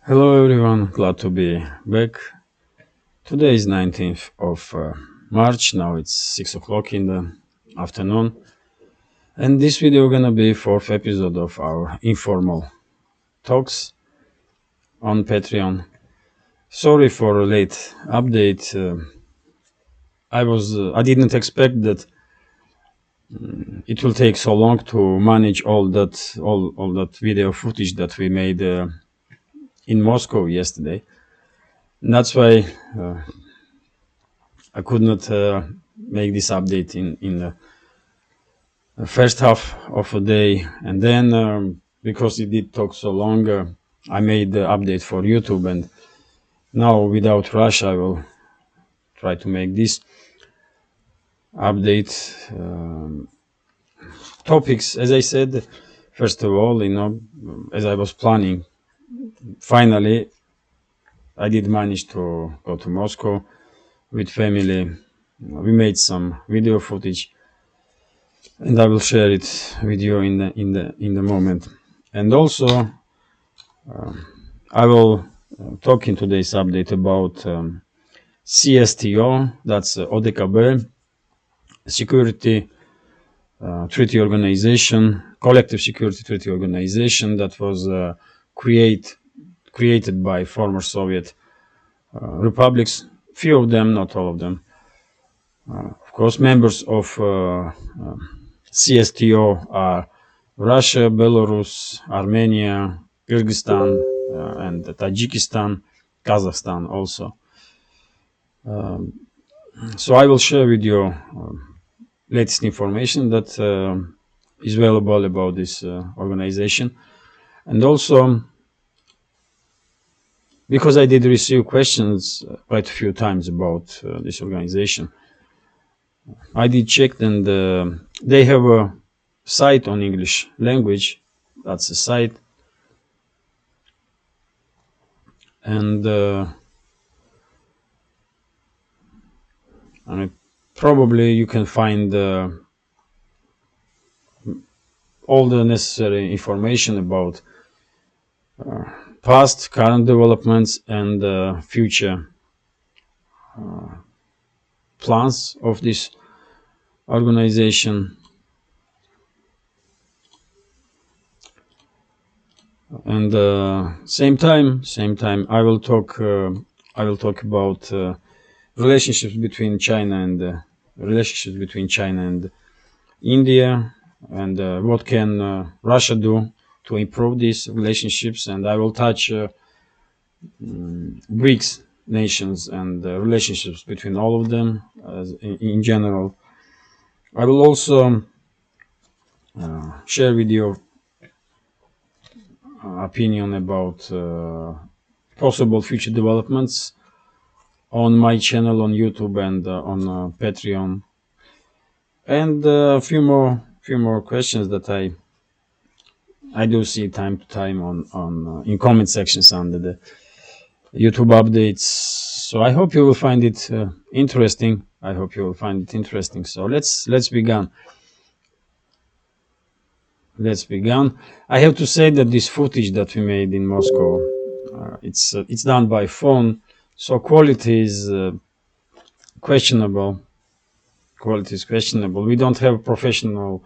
Hello everyone, glad to be back. Today is 19th of March, now it's 6 o'clock in the afternoon. And this video gonna be fourth episode of our informal talks on Patreon. Sorry for a late update. I didn't expect that it will take so long to manage all that video footage that we made in Moscow yesterday. And that's why I could not make this update in the first half of a day, and then because it did talk so long, I made the update for YouTube, and now without rush I will try to make this update. Topics, as I said, first of all, as I was planning, finally I did manage to go to Moscow with family. We made some video footage, and I will share it with you in the moment. And also, I will talk in today's update about CSTO, that's ODKB, Security Treaty Organization, Collective Security Treaty Organization that was created by former Soviet republics. Few of them, not all of them. Of course, members of CSTO are Russia, Belarus, Armenia, Kyrgyzstan, and Tajikistan, Kazakhstan also. So I will share with you latest information that is available about this organization, and also because I did receive questions quite a few times about this organization, I did check, and they have a site on English language. That's a site, and probably you can find all the necessary information about past, current developments, and future plans of this organization. And same time, I will talk about relationships between China and India, and what can Russia do to improve these relationships. And I will touch BRICS nations and relationships between all of them in general. I will also share with you opinion about possible future developments on my channel on YouTube and on Patreon, and a few more questions that I do see time to time on in comment sections under the YouTube updates. So I hope you will find it interesting. So let's begin. I have to say that this footage that we made in Moscow, it's done by phone, so quality is questionable. We don't have professional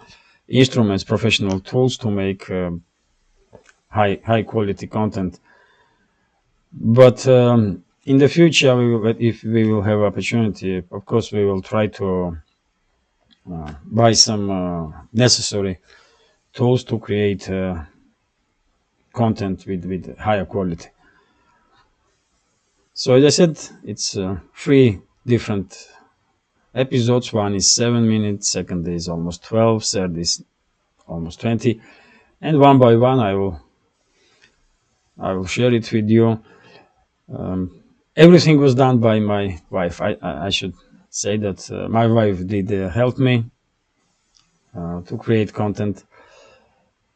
instruments, professional tools to make high quality content. But in the future, if we will have opportunity, of course, we will try to buy some necessary tools to create content with higher quality. So as I said, it's 3 different episodes. One is 7 minutes, second is almost 12, third is almost 20, and one by one I will share it with you. Everything was done by my wife. I should say that my wife did help me to create content,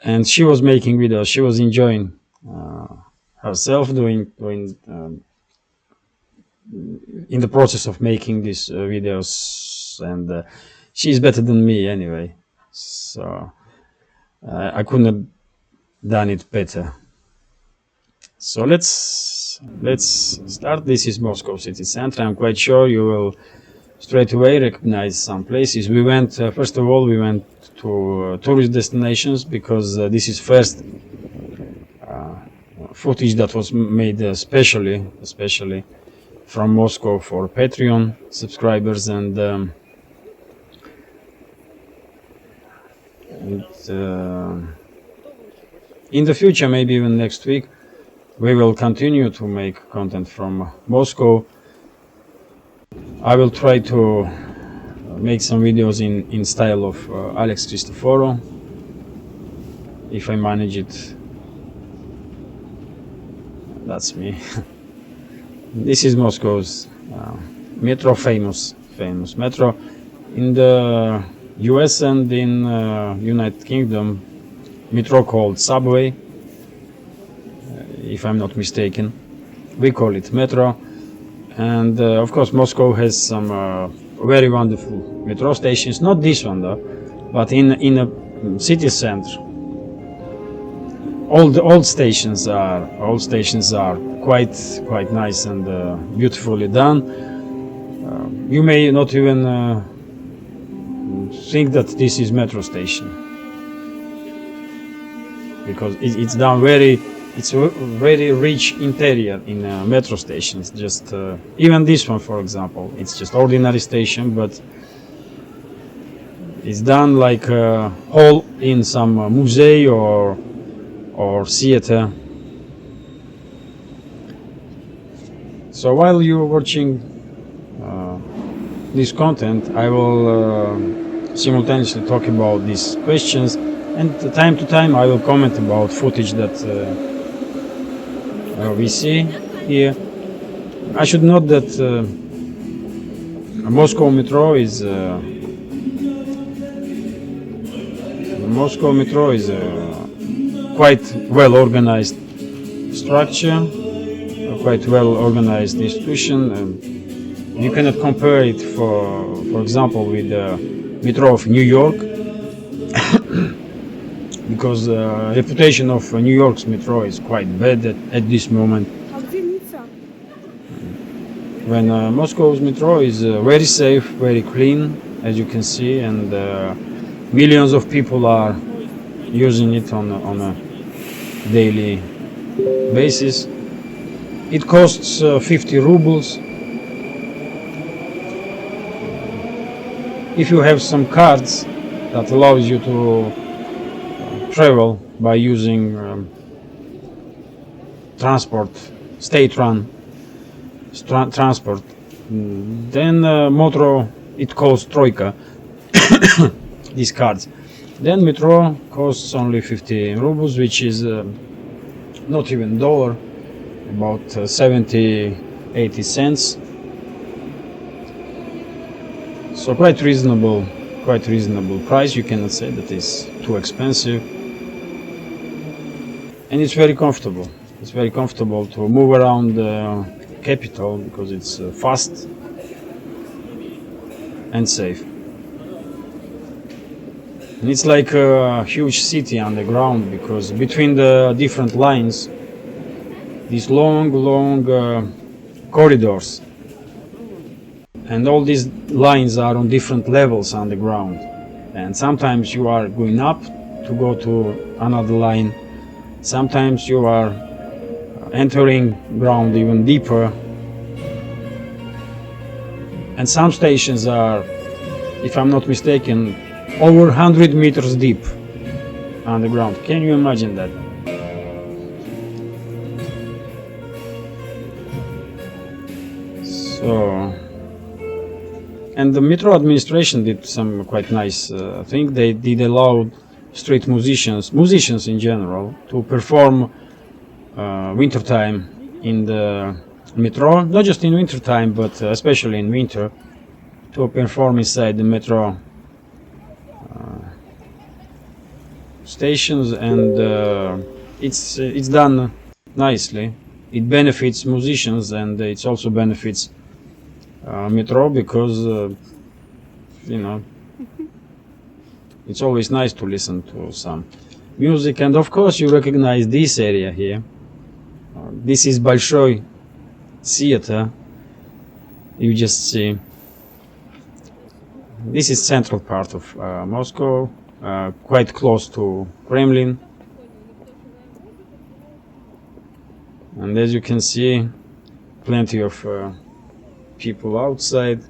and she was making videos. She was enjoying herself doing in the process of making these videos, and she's better than me anyway, so I couldn't have done it better. So let's start. This is Moscow city center. I'm quite sure you will straight away recognize some places. We went first of all we went to tourist destinations because this is first footage that was made especially from Moscow for Patreon subscribers, and in the future, maybe even next week, we will continue to make content from Moscow. I will try to make some videos in style of Alex Cristoforo, if I manage it. That's me. This is Moscow's metro, famous metro. In the US and in United Kingdom, metro called subway, if I'm not mistaken. We call it metro. And of course Moscow has some very wonderful metro stations, not this one though, but in a city center. All stations are quite nice and beautifully done. You may not even think that this is metro station, because it's done it's a very rich interior in metro stations. Just even this one, for example, it's just ordinary station, but it's done like a hall in some museum or theater. So while you're watching this content, I will simultaneously talk about these questions, and time to time I will comment about footage that we see here. I should note that Moscow metro is quite well organized structure, a quite well organized institution. You cannot compare it, for example, with the metro of New York, because the reputation of New York's metro is quite bad at this moment. When Moscow's metro is very safe, very clean, as you can see, and millions of people are using it on a daily basis. It costs 50 rubles. If you have some cards that allows you to travel by using transport, state-run transport, then metro, it costs troika, these cards. Then metro costs only 50 rubles, which is not even dollar, about 70-80 cents. So quite reasonable price. You cannot say that it's too expensive, and it's very comfortable. It's very comfortable to move around the capital because it's fast and safe. And it's like a huge city underground, because between the different lines, these long corridors, and all these lines are on different levels underground, and sometimes you are going up to go to another line, sometimes you are entering ground even deeper, and some stations are, if I'm not mistaken, over 100 meters deep underground. Can you imagine that? So, and the metro administration did some quite nice thing. They did allow street musicians in general, to perform wintertime in the metro, not just in wintertime, but especially in winter, to perform inside the metro stations, and it's done nicely. It benefits musicians, and it also benefits metro, because you know, it's always nice to listen to some music. And of course you recognize this area here. This is Большой Theater. You just see. This is central part of Moscow, quite close to Kremlin. And as you can see, plenty of people outside.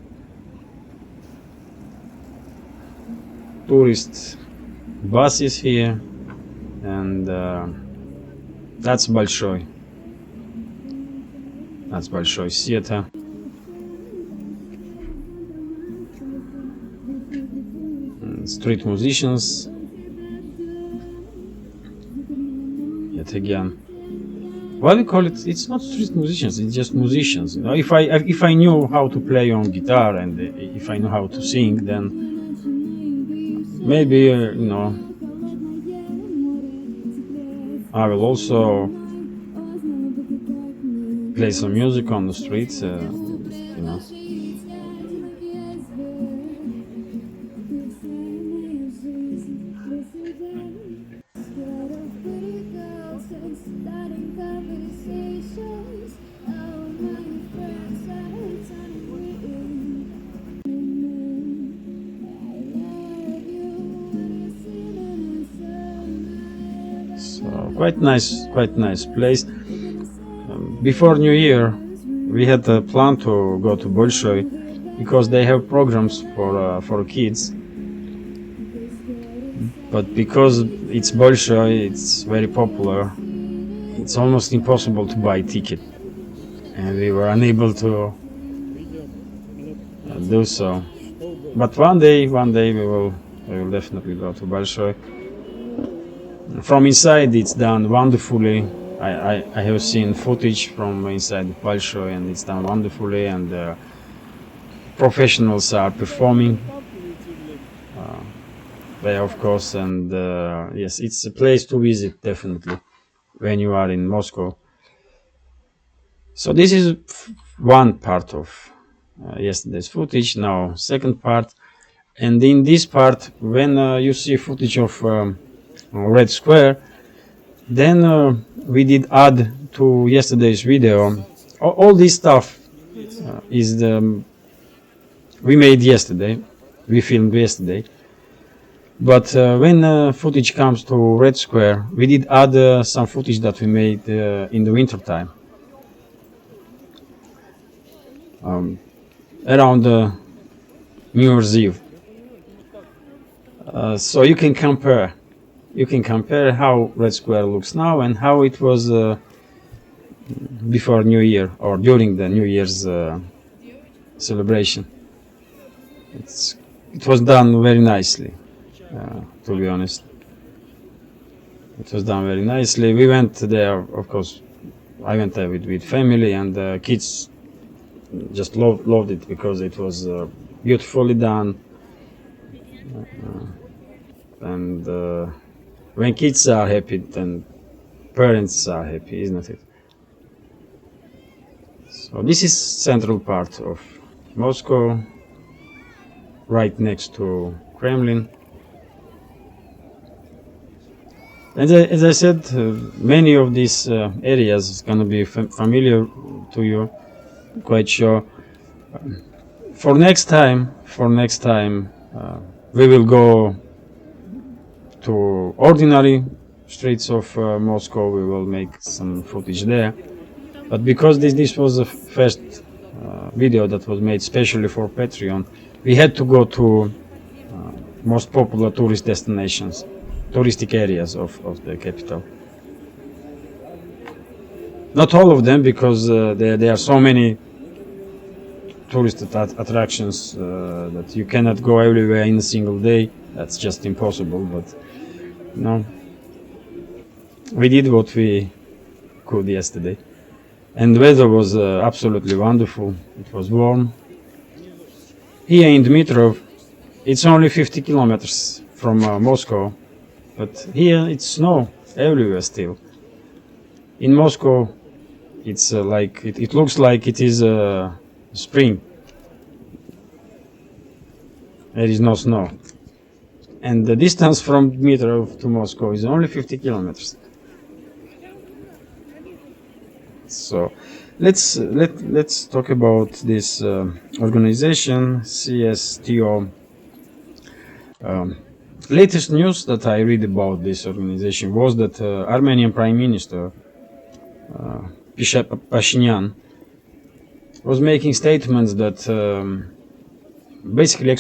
Tourist buses here, and that's Большой. That's Большой Theater. And street musicians. Yet again. Why we call it? It's not street musicians. It's just musicians. You know, if I knew how to play on guitar and if I knew how to sing, then maybe you know, I will also play some music on the streets. You know. So quite nice place. Before New Year, we had a plan to go to Bolshoi because they have programs for kids. But because it's Bolshoi, it's very popular. It's almost impossible to buy a ticket, and we were unable to do so. But one day we will definitely go to Bolshoi. From inside, it's done wonderfully. I have seen footage from inside Bolshoi, and it's done wonderfully, and professionals are performing there, of course, and yes, it's a place to visit definitely when you are in Moscow. So this is one part of yesterday's footage. Now second part, and in this part, when you see footage of Red Square, then we did add to yesterday's video. All this stuff is we made yesterday, we filmed yesterday. But when footage comes to Red Square, we did add some footage that we made in the winter time, around New Year's Eve. So you can compare. You can compare how Red Square looks now and how it was before New Year or during the New Year's celebration. It was done very nicely, to be honest. It was done very nicely. We went there, of course. I went there with family, and the kids just loved it because it was beautifully done. And when kids are happy, then parents are happy, isn't it? So this is central part of Moscow, right next to Kremlin. And as I said, many of these areas is gonna be familiar to you, quite sure. For next time, we will go to ordinary streets of Moscow. We will make some footage there. But because this was the first video that was made specially for Patreon, we had to go to most popular tourist destinations, touristic areas of the capital. Not all of them, because there are so many tourist attractions that you cannot go everywhere in a single day. That's just impossible, but no. We did what we could yesterday. And the weather was absolutely wonderful. It was warm. Here in Dmitrov, it's only 50 kilometers from Moscow, but here it's snow everywhere still. In Moscow, it's like it looks like it is spring. There is no snow. And the distance from Dmitrov to Moscow is only 50 kilometers. So let's talk about this organization CSTO. Latest news that I read about this organization was that Armenian Prime Minister Pashinyan was making statements that basically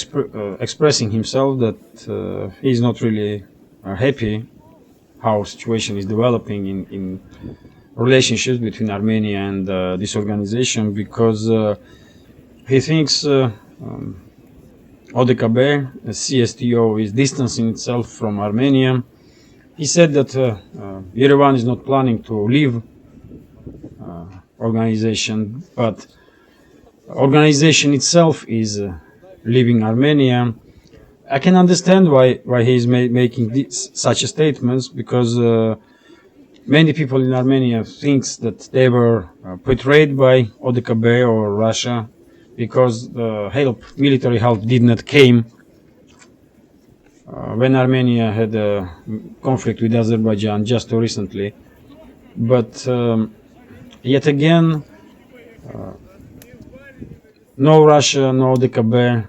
expressing himself that he is not really happy how situation is developing in relationships between Armenia and this organization, because he thinks ODKB, CSTO, is distancing itself from Armenia. He said that Yerevan is not planning to leave organization, but organization itself is leaving Armenia. I can understand why he is making such statements, because many people in Armenia thinks that they were betrayed by ODKB or Russia, because the military help did not came when Armenia had a conflict with Azerbaijan just recently. But yet again, no Russia, no ODKB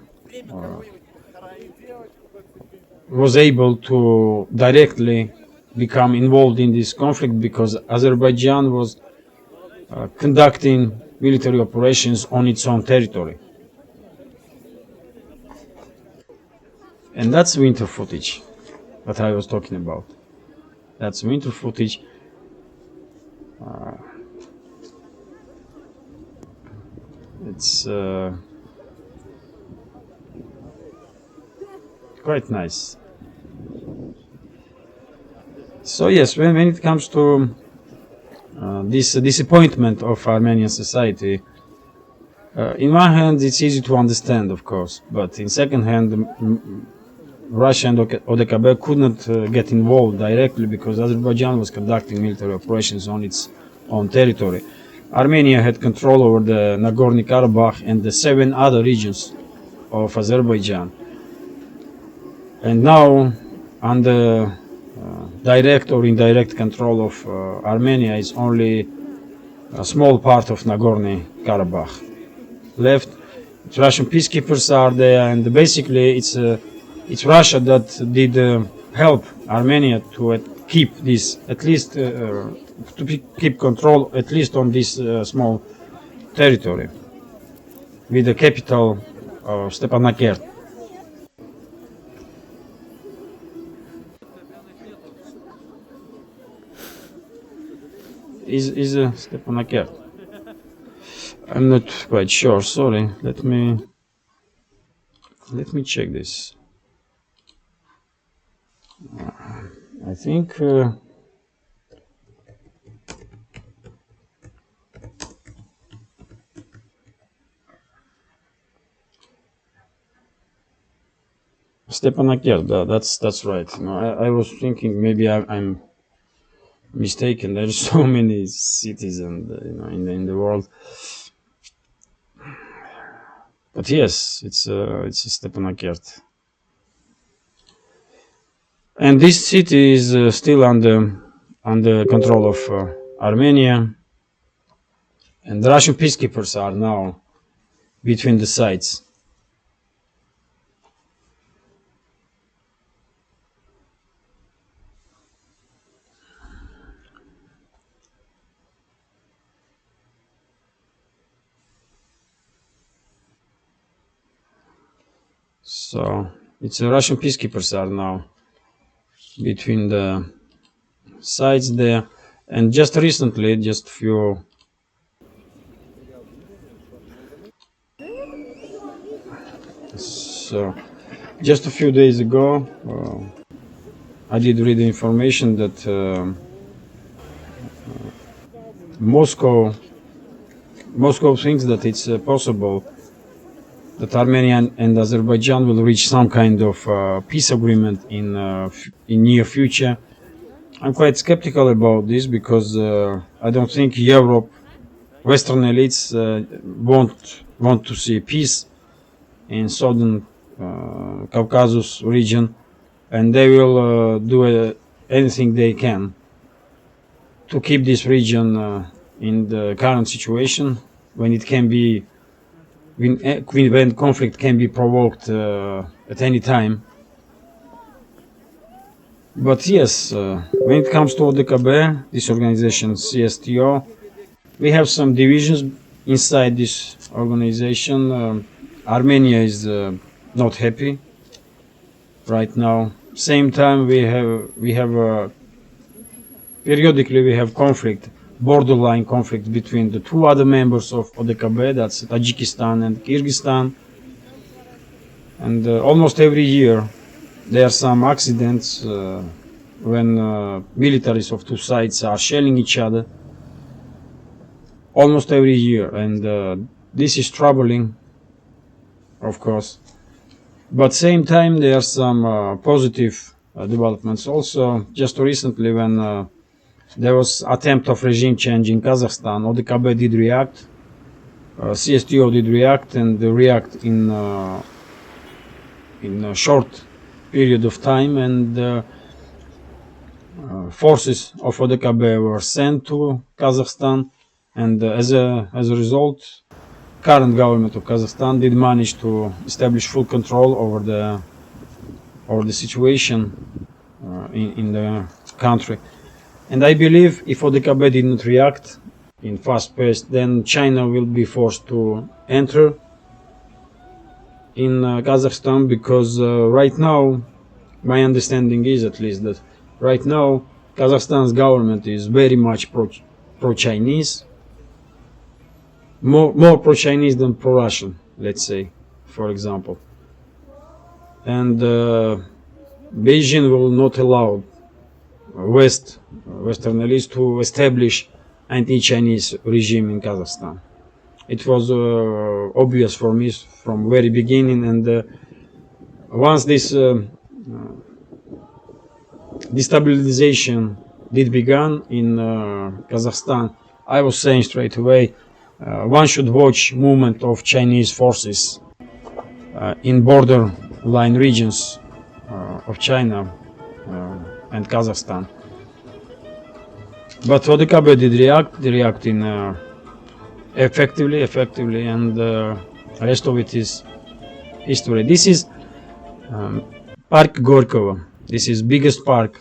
was able to directly become involved in this conflict, because Azerbaijan was conducting military operations on its own territory. And that's winter footage that I was talking about. That's winter footage. It's quite nice. So yes, when it comes to this disappointment of Armenian society, in one hand it's easy to understand, of course, but in second hand, Russia and ODKB could not get involved directly, because Azerbaijan was conducting military operations on its own territory. Armenia had control over the Nagorno-Karabakh and the 7 other regions of Azerbaijan. And now, under direct or indirect control of Armenia, is only a small part of Nagorno-Karabakh left. Russian peacekeepers are there, and basically it's Russia that did help Armenia to keep this, at least to keep control, at least on this small territory, with the capital of Stepanakert. Is Stepanakert? I'm not quite sure. Sorry. Let me check this. I think Stepanakert. That's right. No, I was thinking maybe I'm mistaken. There's so many cities and in the world. But yes, it's Stepanakert. And this city is still under control of Armenia, and the Russian peacekeepers are now between the sides. So it's the Russian peacekeepers are now between the sides there, and just recently, just few just a few days ago, I did read the information that Moscow thinks that it's possible that Armenia and Azerbaijan will reach some kind of peace agreement in near future. I'm quite skeptical about this, because I don't think Europe, Western elites want to see peace in southern Caucasus region, and they will do anything they can to keep this region in the current situation when it can be when conflict can be provoked at any time. But yes, when it comes to ODKB, this organization CSTO, we have some divisions inside this organization. Armenia is not happy right now. Same time, we have periodically we have conflict, borderline conflict between the two other members of ODKB, that's Tajikistan and Kyrgyzstan. And almost every year there are some accidents when militaries of two sides are shelling each other. Almost every year, and this is troubling, of course. But same time, there are some positive developments also. Just recently, when there was attempt of regime change in Kazakhstan, ODKB did react, CSTO did react, and they react in a short period of time, and forces of ODKB were sent to Kazakhstan, and as a result, current government of Kazakhstan did manage to establish full control over the situation in the country. And I believe if ODKB did not react in fast pace, then China will be forced to enter in Kazakhstan, because right now, my understanding is at least that right now Kazakhstan's government is very much pro-Chinese, more pro-Chinese than pro-Russian, let's say, for example. And Beijing will not allow Western elites to establish anti-Chinese regime in Kazakhstan. It was obvious for me from very beginning, and once this destabilization did begun in Kazakhstan, I was saying straight away, one should watch movement of Chinese forces in borderline regions of China and Kazakhstan. But ODKB did react in effectively, and the rest of it is history. This is Park Gorkova. This is biggest park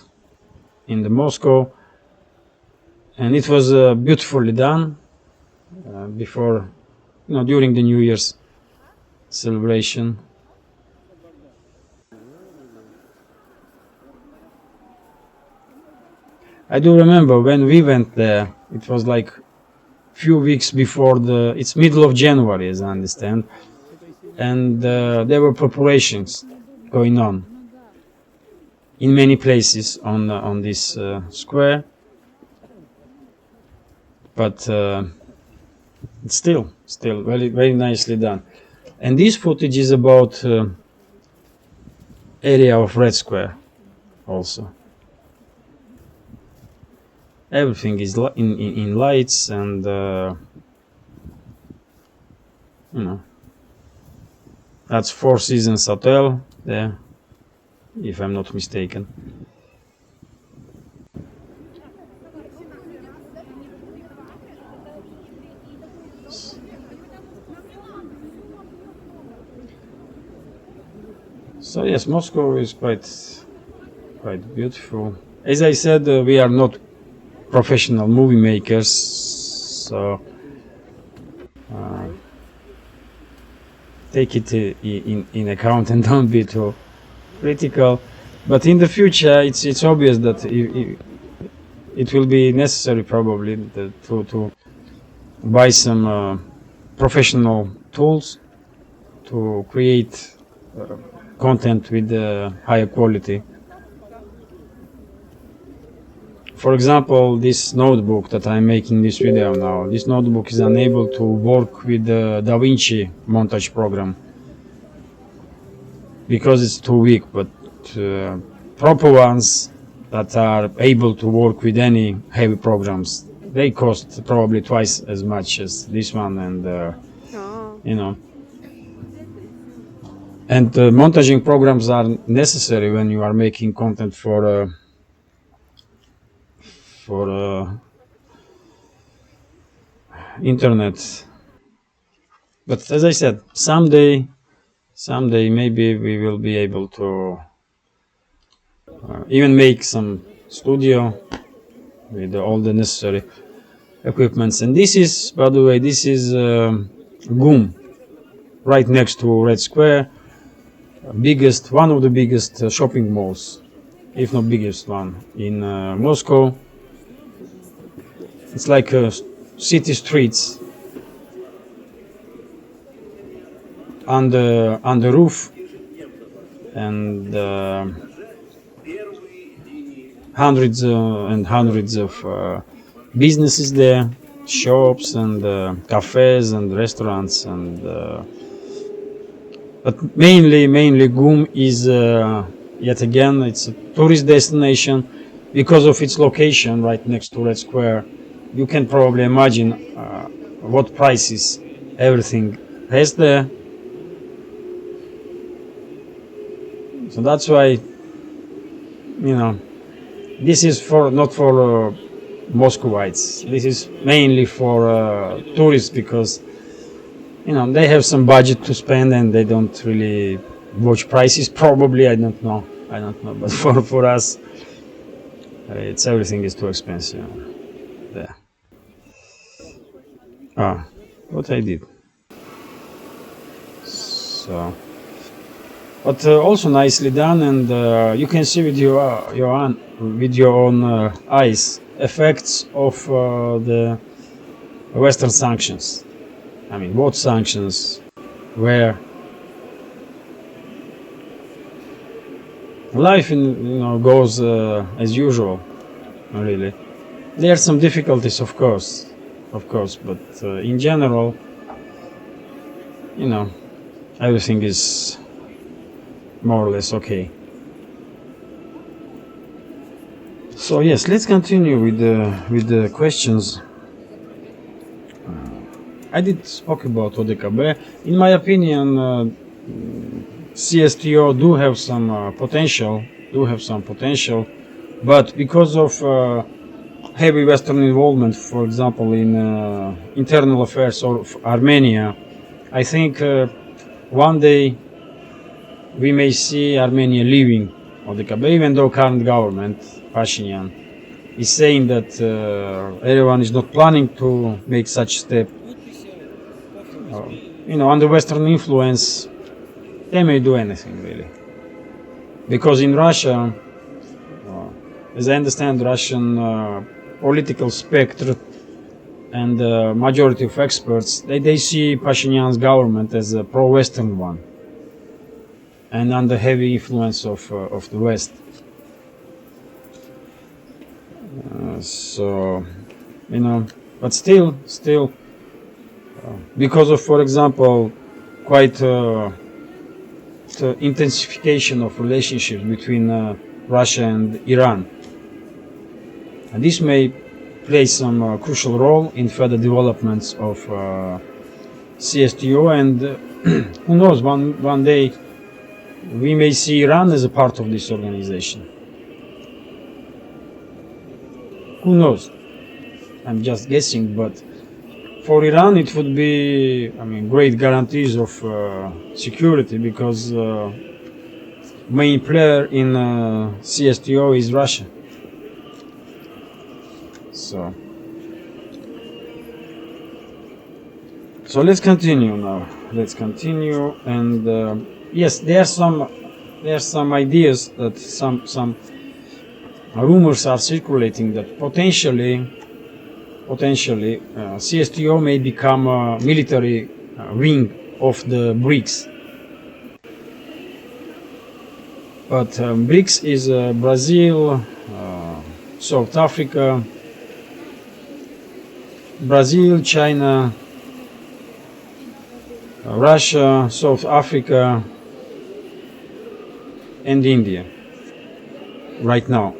in the Moscow, and it was beautifully done before, during the New Year's celebration. I do remember when we went there, it was like few weeks before it's middle of January, as I understand, and there were preparations going on in many places on this square, but it's still very, very nicely done. And this footage is about area of Red Square also. Everything is in lights, and that's Four Seasons Hotel there, if I'm not mistaken. So yes, Moscow is quite beautiful. As I said, we are not professional movie makers, so take it in account and don't be too critical. But in the future, it's obvious that it will be necessary probably to buy some professional tools to create content with higher quality. For example, this notebook that I'm making this video now, this notebook is unable to work with the DaVinci montage program because it's too weak, but proper ones that are able to work with any heavy programs, they cost probably twice as much as this one, and and montaging programs are necessary when you are making content for internet. But as I said, someday maybe we will be able to even make some studio with all the necessary equipments. And this is, by the way, this is GUM, right next to Red Square, one of the biggest shopping malls, if not biggest one in Moscow. It's like city streets on the roof, and hundreds and hundreds of businesses there, shops and cafes and restaurants, and but mainly GUM is yet again, it's a tourist destination because of its location right next to Red Square. You can probably imagine what prices everything has there. So that's why, this is not for Muscovites. This is mainly for tourists, because they have some budget to spend and they don't really watch prices. Probably, I don't know. But for us, everything is too expensive there. What I did. So, but also nicely done, and you can see with your own eyes effects of the Western sanctions. I mean, what sanctions, where life goes as usual. Really, there are some difficulties, of course, but in general, everything is more or less okay. So yes, let's continue with the questions. I did spoke about ODKB. In my opinion, CSTO do have some potential, but because of heavy Western involvement, for example, in internal affairs of Armenia, I think one day we may see Armenia leaving ODKB, even though current government, Pashinyan, is saying that everyone is not planning to make such step. Under Western influence, they may do anything really. Because in Russia, as I understand, Russian political spectrum and majority of experts, they see Pashinyan's government as a pro-Western one and under heavy influence of the West. But still, because of, for example, quite the intensification of relationships between Russia and Iran, and this may play some crucial role in further developments of CSTO, and who knows, one day we may see Iran as a part of this organization. Who knows? I'm just guessing, but for Iran it would be, great guarantees of security, because main player in CSTO is Russia. So let's continue now. And yes, there are some ideas that some rumors are circulating that potentially CSTO may become a military wing of the BRICS. But BRICS is Brazil, South Africa, China, Russia, South Africa, and India right now.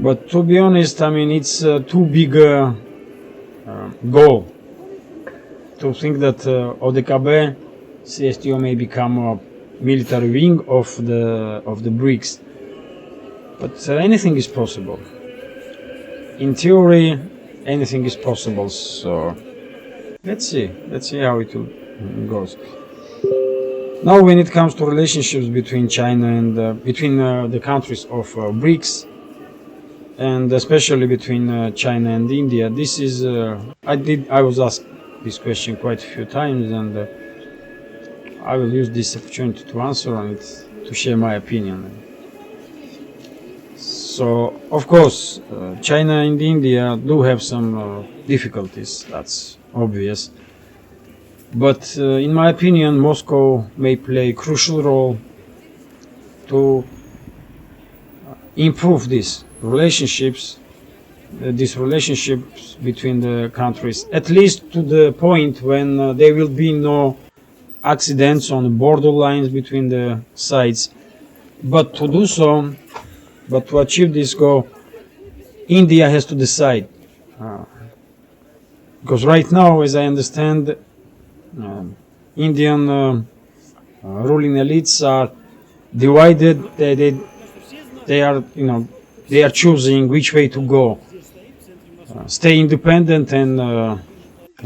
But to be honest, it's too big a goal to think that ODKB, CSTO may become a military wing of the BRICS. But anything is possible. In theory, anything is possible. So let's see how it goes. Now, when it comes to relationships between China and between the countries of BRICS, and especially between China and India, this is I was asked this question quite a few times, and I will use this opportunity to answer on it, to share my opinion. So, of course, China and India do have some difficulties, that's obvious. But in my opinion, Moscow may play a crucial role to improve these relationships between the countries, at least to the point when there will be no accidents on the border lines between the sides. But to do so, to achieve this goal, India has to decide. Because right now, as I understand, Indian ruling elites are divided. They are choosing which way to go. Stay independent and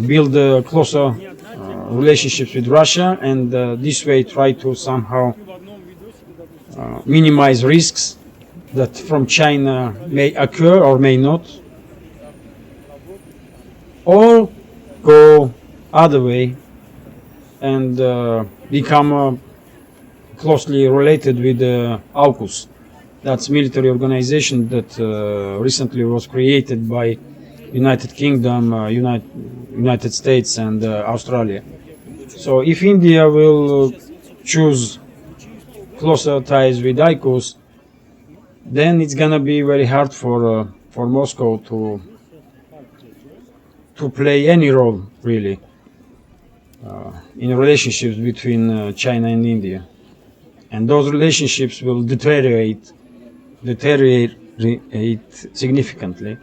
build closer relationships with Russia, and this way try to somehow minimize risks that from China may occur or may not, or go other way and become closely related with AUKUS. That's military organization that recently was created by United Kingdom, United States and Australia. So if India will choose closer ties with AUKUS, then it's gonna be very hard for Moscow to play any role really in relationships between China and India, and those relationships will deteriorate significantly,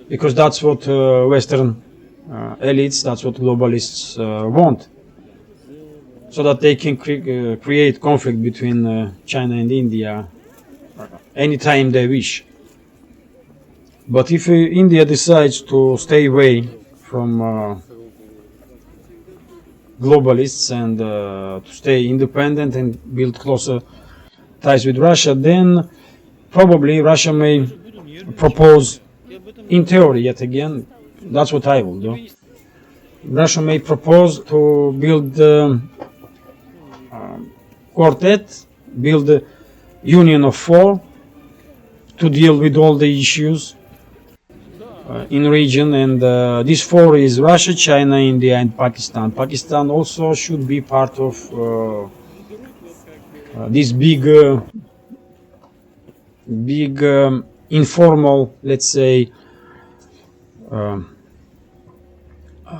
because that's what Western elites, that's what globalists want, so that they can create conflict between China and India anytime they wish. But if India decides to stay away from globalists and to stay independent and build closer ties with Russia, then probably Russia may propose, in theory yet again, that's what I will do, Russia may propose to build quartet, build a union of four to deal with all the issues in region, and this four is Russia, China, India and Pakistan. Pakistan also should be part of this big informal, let's say,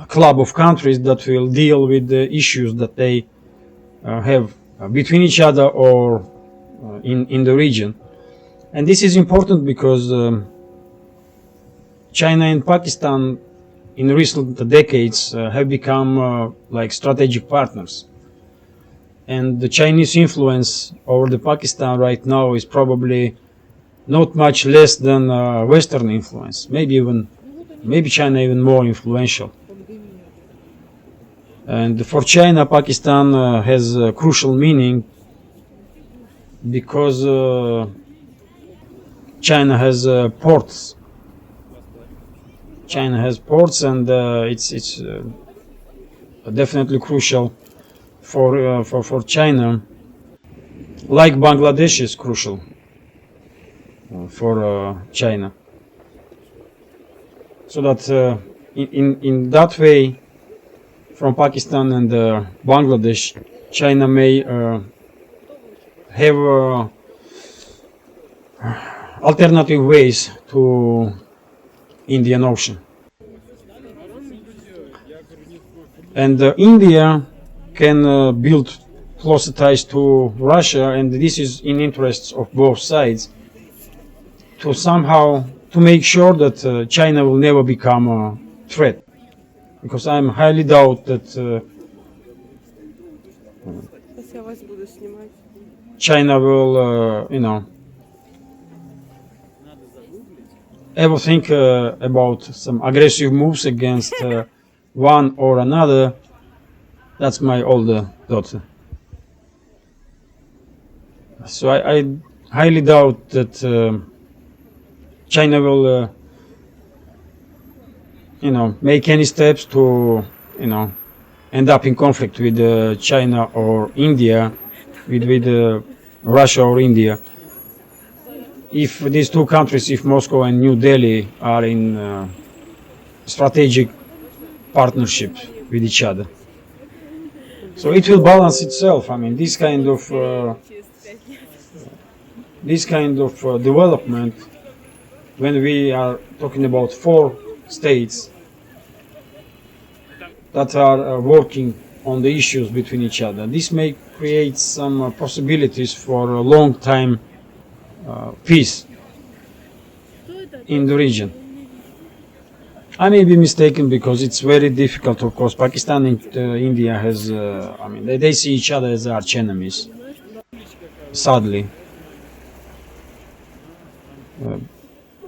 club of countries that will deal with the issues that they have between each other or in the region. And this is important because China and Pakistan in recent decades have become like strategic partners. And the Chinese influence over the Pakistan right now is probably not much less than Western influence, maybe China even more influential. And for China, Pakistan has a crucial meaning because China has ports. China has ports, and it's definitely crucial for China, like Bangladesh is crucial for China. So that in that way, from Pakistan and Bangladesh, China may have alternative ways to Indian Ocean. And India can build closer ties to Russia, and this is in interests of both sides, to somehow to make sure that China will never become a threat, because I highly doubt that China will, ever think about some aggressive moves against one or another. That's my older daughter. So I highly doubt that China will, make any steps to, end up in conflict with China or India, with Russia or India. If these two countries, if Moscow and New Delhi are in strategic partnership with each other, so it will balance itself. I mean, this kind of development, when we are talking about 4 states that are working on the issues between each other, this may create some possibilities for a long time peace in the region. I may be mistaken because it's very difficult. Of course, Pakistan and India has, they see each other as arch enemies, sadly.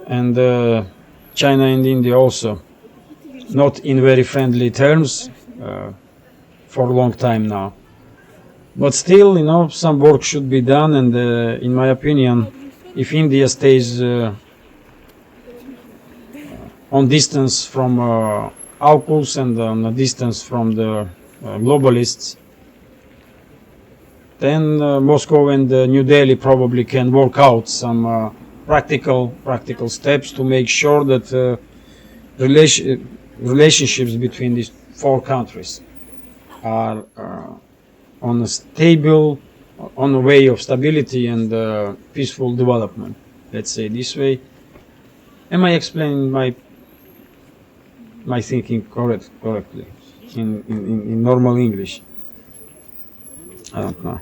And China and India also not in very friendly terms for a long time now. But still, some work should be done, and in my opinion, if India stays on distance from AUKUS and on a distance from the globalists, then Moscow and New Delhi probably can work out some practical steps to make sure that relationships between these 4 countries are on a way of stability and peaceful development. Let's say this way. Am I explaining my thinking correctly in normal English? I don't know.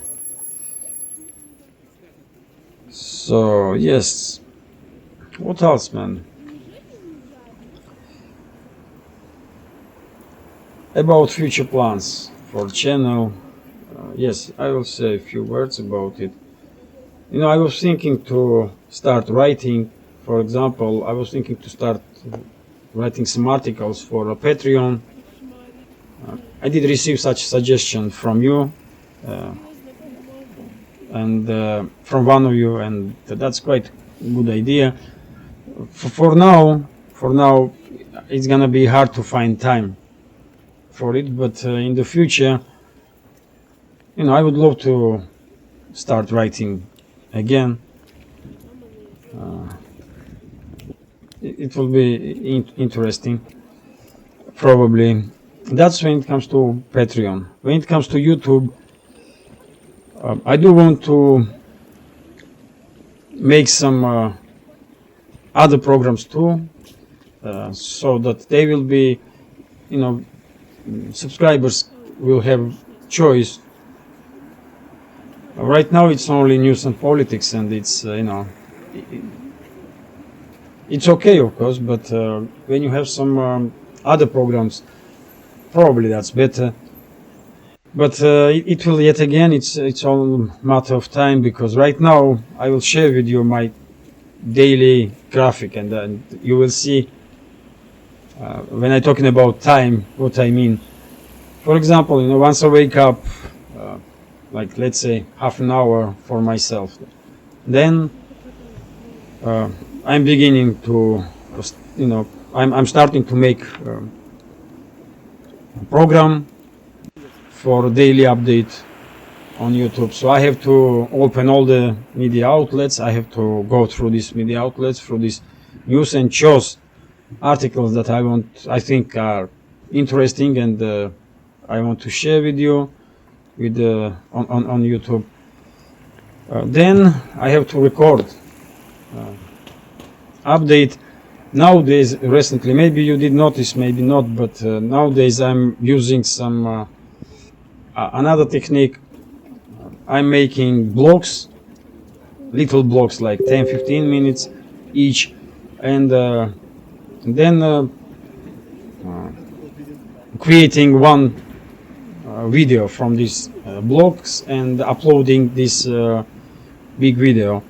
So yes, what else, man? About future plans for the channel, yes, I will say a few words about it. I was thinking to start writing. For example, I was thinking to start writing some articles for a Patreon. I did receive such a suggestion from you and from one of you, and that's quite a good idea. For now, it's gonna be hard to find time for it, but in the future, I would love to start writing again. It will be interesting, probably. That's when it comes to Patreon. When it comes to YouTube, I do want to make some other programs too, so that they will be, subscribers will have choice. Right now it's only news and politics, and it's it's okay, of course, but when you have some other programs, probably that's better. But it will, yet again, it's all matter of time, because right now I will share with you my daily graphic, and you will see when I'm talking about time what I mean. For example, once I wake up, like let's say half an hour for myself, then I'm beginning to, I'm starting to make a program for daily update on YouTube. So I have to open all the media outlets. I have to go through these media outlets, through these news, and choose articles that I think are interesting, and I want to share with you with on YouTube. Then I have to record update. Nowadays, recently, maybe you did notice, maybe not, but nowadays I'm using some another technique. I'm making blocks, little blocks, like 10-15 minutes each, and then creating one video from these blocks and uploading this big video.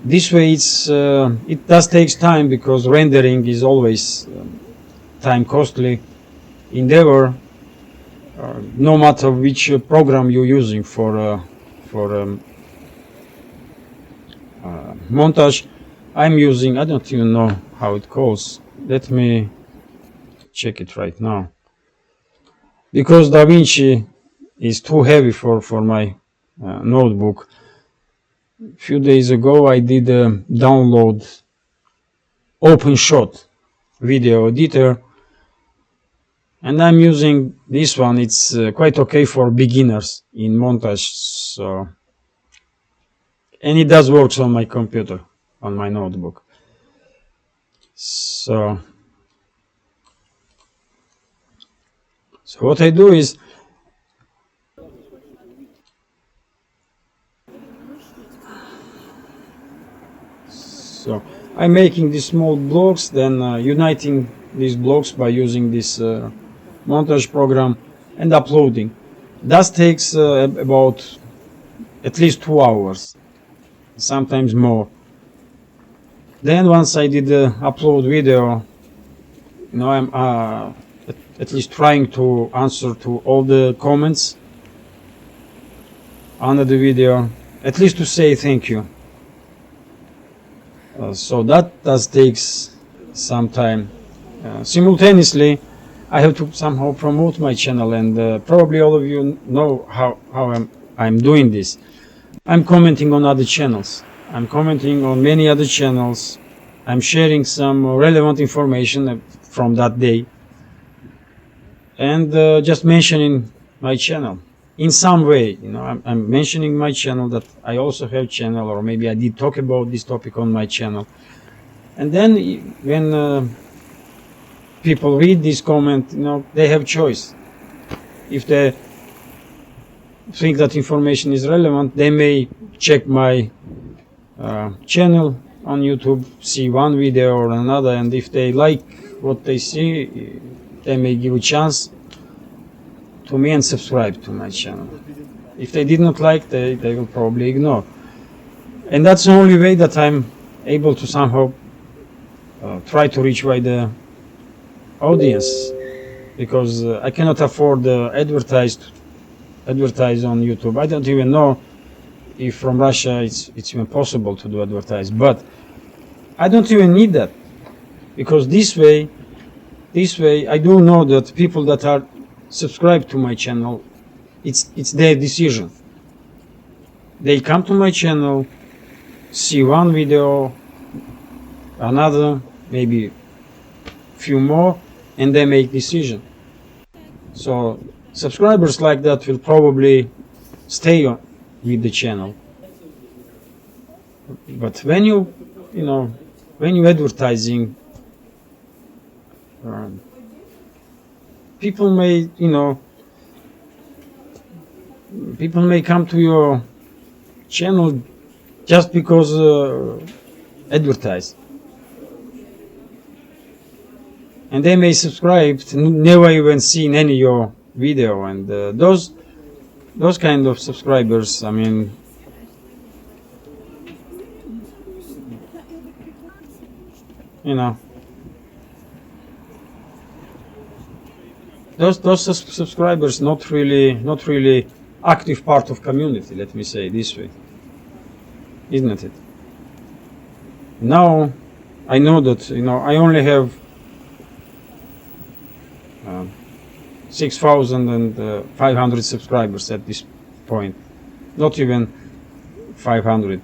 This way it does takes time, because rendering is always time costly endeavor, no matter which program you're using for montage. I'm using, I don't even know how it calls. Let me check it right now, because DaVinci is too heavy for my notebook. A few days ago I did download OpenShot video editor, and I'm using this one. It's quite okay for beginners in montage, so, and it does work on my computer, on my notebook. So what I do is, so I'm making these small blocks, then uniting these blocks by using this montage program and uploading. That takes about at least 2 hours, sometimes more. Then once I did the upload video, I'm at least trying to answer to all the comments under the video, at least to say thank you. So that does takes some time. Simultaneously, I have to somehow promote my channel, and probably all of you know how I'm doing this. I'm commenting on other channels. I'm commenting on many other channels. I'm sharing some relevant information from that day, and just mentioning my channel in some way. I'm mentioning my channel, that I also have channel, or maybe I did talk about this topic on my channel. And then when people read this comment, they have choice. If they think that information is relevant, they may check my channel on YouTube, see one video or another, and if they like what they see, they may give a chance to me and subscribe to my channel. If they did not like, they will probably ignore. And that's the only way that I'm able to somehow try to reach wider audience, because I cannot afford advertise on YouTube. I don't even know if from Russia it's even possible to do advertise, but I don't even need that, because this way I do know that people that are subscribed to my channel, it's their decision. They come to my channel, see one video, another, maybe few more, and they make decision. So subscribers like that will probably stay on with the channel. But when you advertising, people may come to your channel just because advertise, and they may subscribe, never even seen any your video, and those kind of subscribers, I mean, those subscribers not really active part of community, let me say this way, isn't it? Now I know that I only have 6,500 subscribers at this point, not even 500.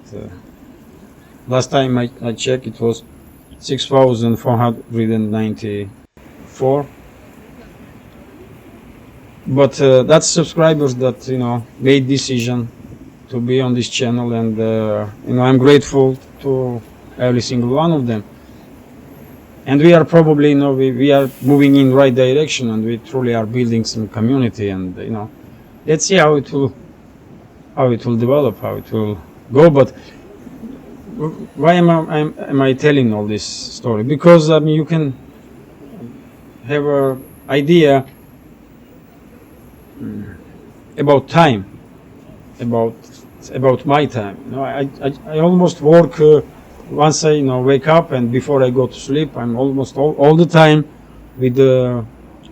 Last time I checked, it was 6,494. But that's subscribers that made decision to be on this channel, and I'm grateful to every single one of them. And we are probably we are moving in right direction, and we truly are building some community, and let's see how it will develop, how it will go. But why am I telling all this story? Because you can have an idea about time, about about my time. I almost work once I wake up, and before I go to sleep, I'm almost all the time with the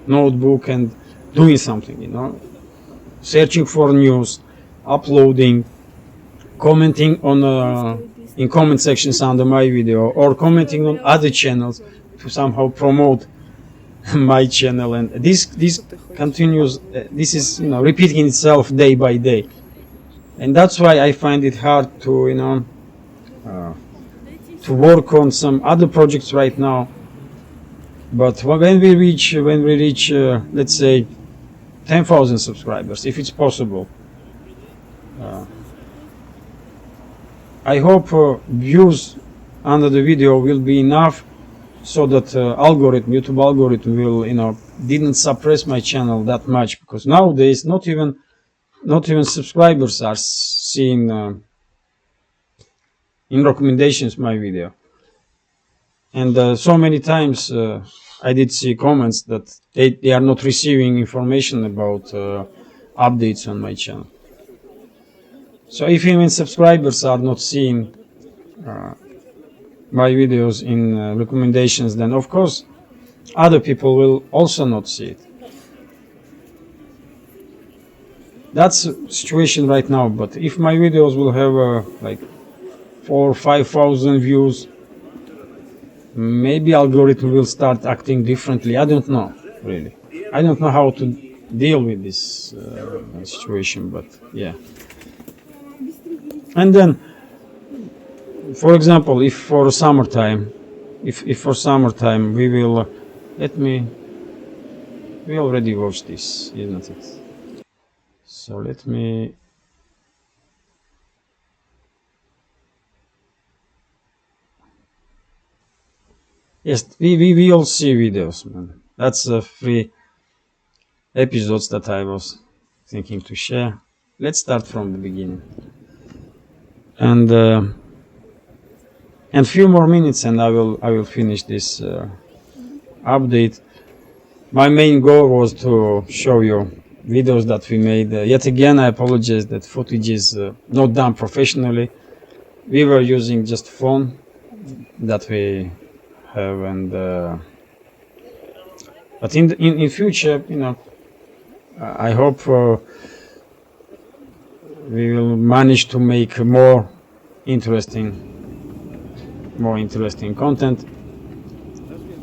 notebook and doing something. Searching for news, uploading, commenting on in comment sections under my video, or commenting on other channels to somehow promote my channel. And this continues. This is repeating itself day by day, and that's why I find it hard to to work on some other projects right now. But when we reach let's say 10,000 subscribers, if it's possible, I hope views under the video will be enough so that YouTube algorithm will didn't suppress my channel that much, because nowadays not even subscribers are seeing in recommendations my video. And so many times I did see comments that they are not receiving information about updates on my channel. So if even subscribers are not seeing my videos in recommendations, then of course other people will also not see it. That's the situation right now. But if my videos will have like 4,000 or 5,000 views, maybe algorithm will start acting differently. I don't know, really. I don't know how to deal with this situation, but yeah. And then, for example, if for summertime we will, we already watched this, isn't it? So let me, yes, we all see videos, man. That's 3 episodes that I was thinking to share. Let's start from the beginning. And few more minutes, and I will finish this update. My main goal was to show you videos that we made. Yet again, I apologize that footage is not done professionally. We were using just phone that we have, and but in future, I hope we will manage to make more interesting content.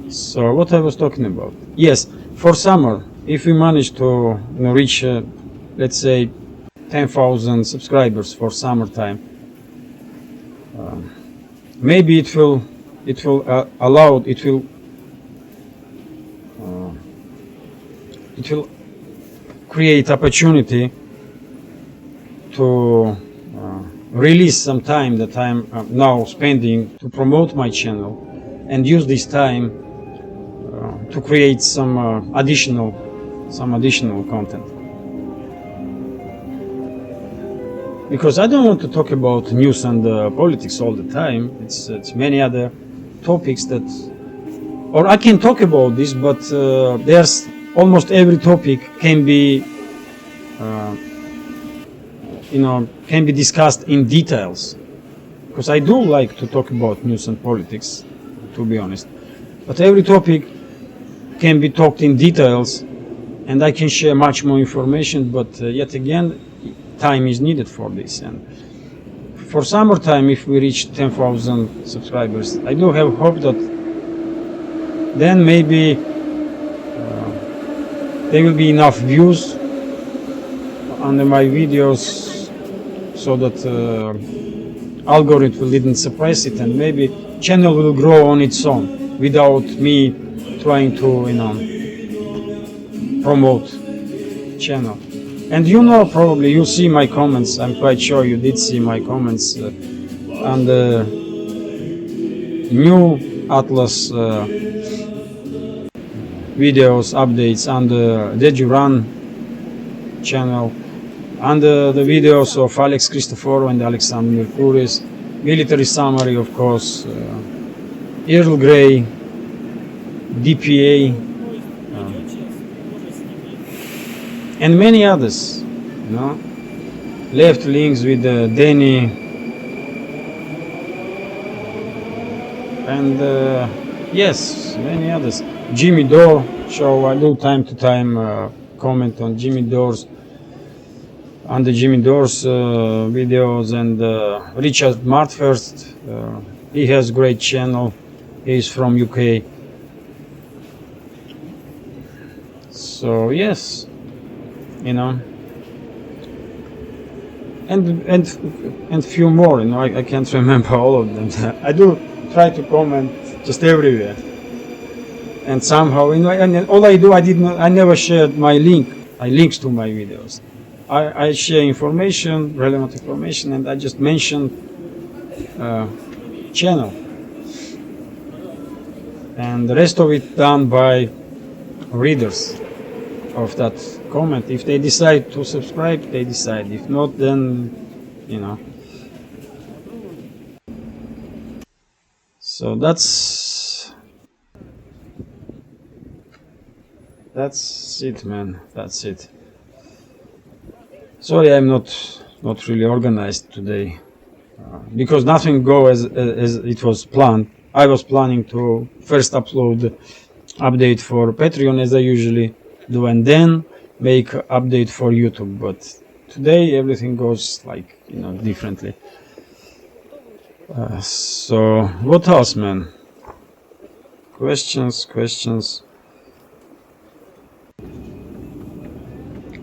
So what I was talking about, yes, for summer, if we manage to reach let's say 10,000 subscribers for summertime, maybe it will create opportunity to release some time that I'm now spending to promote my channel, and use this time to create some additional content. Because I don't want to talk about news and politics all the time. It's many other topics that, or I can talk about this, but there's almost every topic can be can be discussed in details, because I do like to talk about news and politics, to be honest. But every topic can be talked in details, and I can share much more information. But yet again, time is needed for this. And for summertime, if we reach 10,000 subscribers, I do have hope that then maybe there will be enough views under my videos, so that algorithm didn't suppress it, and maybe channel will grow on its own without me trying to promote channel. And probably you see my comments. I'm quite sure you did see my comments on the new Atlas videos updates on the Did You Run channel, and the videos of Alex Christoforou and Alexander Mercouris, military summary, of course, Earl Grey, DPA, and many others. left links with Danny and yes, many others. Jimmy Dore show. I do time to time comment on Jimmy Dore's videos, and Richard Martfirst. He has great channel. He's from UK. So yes, you know, and few more. You know, I can't remember all of them. I do try to comment just everywhere, and somehow, you know, and all I do, I never shared my links to my videos. I share information, relevant information, and I just mention channel, and the rest of it done by readers of that comment. If they decide to subscribe, they decide. If not, then, you know. So that's it, man. That's it. Sorry, I'm not really organized today because nothing goes as it was planned. I was planning to first upload update for Patreon as I usually do, and then make update for YouTube. But today everything goes, like, you know, differently. So what else, man? Questions.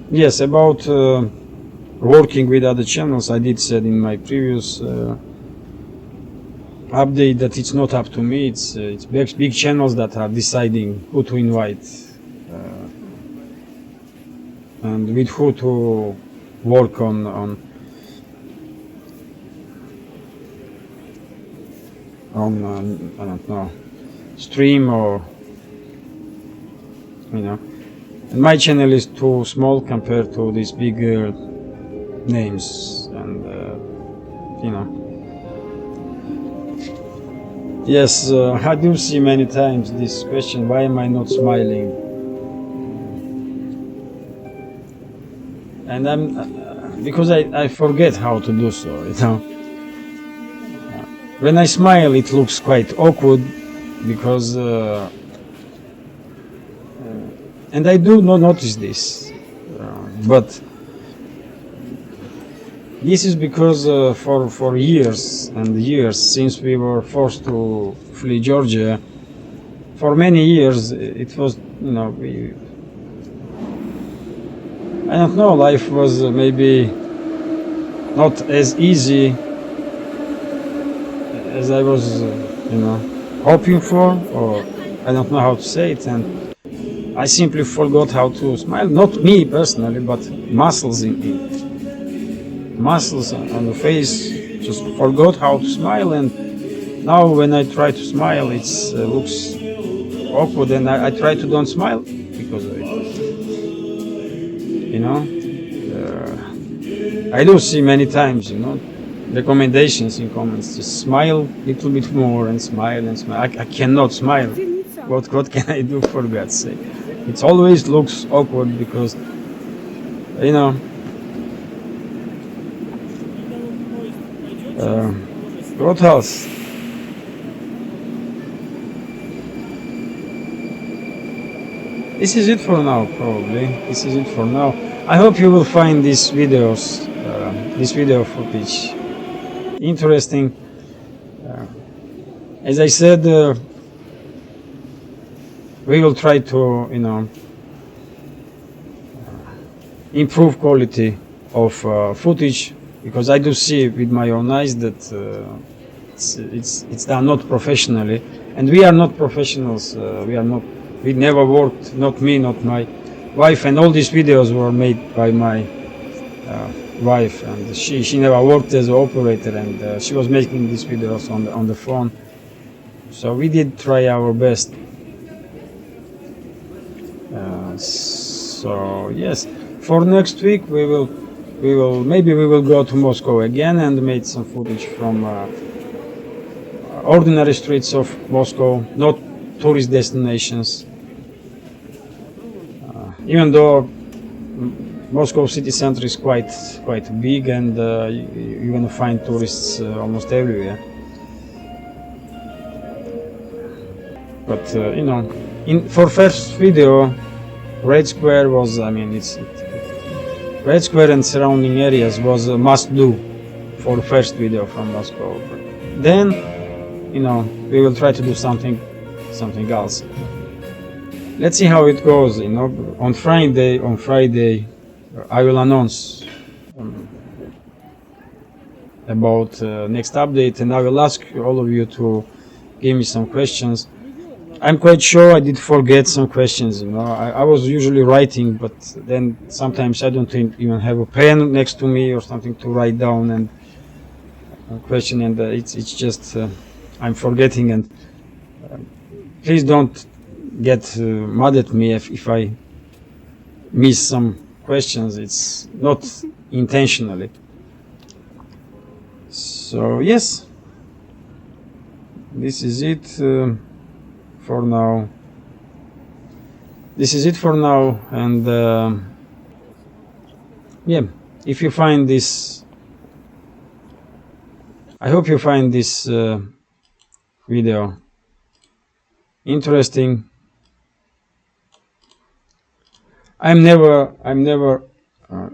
Yes, about working with other channels. I did said in my previous update that it's not up to me. It's big channels that are deciding who to invite and with who to work on I don't know, stream, or, you know. And my channel is too small compared to these bigger names, and you know. Yes, I do see many times this question: why am I not smiling? And I'm because I forget how to do so, you know. When I smile, it looks quite awkward because and I do not notice this, but this is because for years and years, since we were forced to flee Georgia, for many years it was, you know, I don't know, life was maybe not as easy as I was, you know, hoping for, or I don't know how to say it, and I simply forgot how to smile. Not me personally, but muscles muscles on the face just forgot how to smile, and now when I try to smile, it looks awkward, and I try to don't smile because of it. You know, I do see many times, you know, recommendations in comments: just smile a little bit more and smile and smile. I cannot smile. What can I do, for God's sake? It always looks awkward because, you know, what else? This is it for now, probably. This is it for now. I hope you will find these videos, this video footage, interesting. As I said, we will try to, you know, improve quality of footage, because I do see with my own eyes that it's done not professionally, and we are not professionals. We never worked, not me, not my wife, and all these videos were made by my wife, and she never worked as an operator, and she was making these videos on the phone. So we did try our best. So yes, for next week we will go to Moscow again and make some footage from ordinary streets of Moscow, not tourist destinations. Even though Moscow city center is quite big, and you're gonna find tourists almost everywhere. But you know, for first video, Red Square was, I mean, Red Square and surrounding areas was a must do for first video from Moscow. But then, you know, we will try to do something else. Let's see how it goes. You know, on Friday, I will announce about next update, and I will ask all of you to give me some questions. I'm quite sure I did forget some questions. You know, I was usually writing, but then sometimes I don't even have a pen next to me or something to write down and question, and it's just I'm forgetting. And please don't get mad at me if I miss some questions. It's not intentionally. So yes, this is it for now. This is it for now, and yeah, if you find this, I hope you find this video interesting. I'm never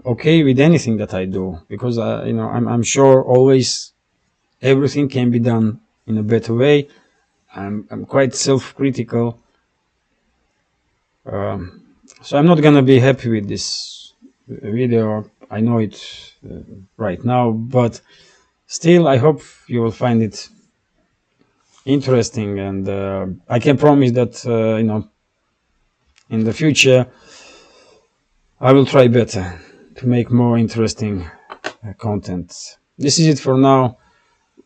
okay with anything that I do, because you know, I'm sure always everything can be done in a better way. I'm quite self-critical, so I'm not gonna be happy with this video. I know it right now, but still, I hope you will find it interesting, and I can promise that you know, in the future I will try better to make more interesting content. This is it for now.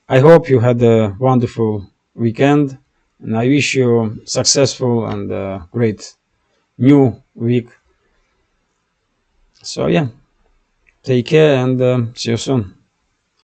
I hope you had a wonderful weekend, and I wish you successful and great new week. So yeah, take care, and see you soon.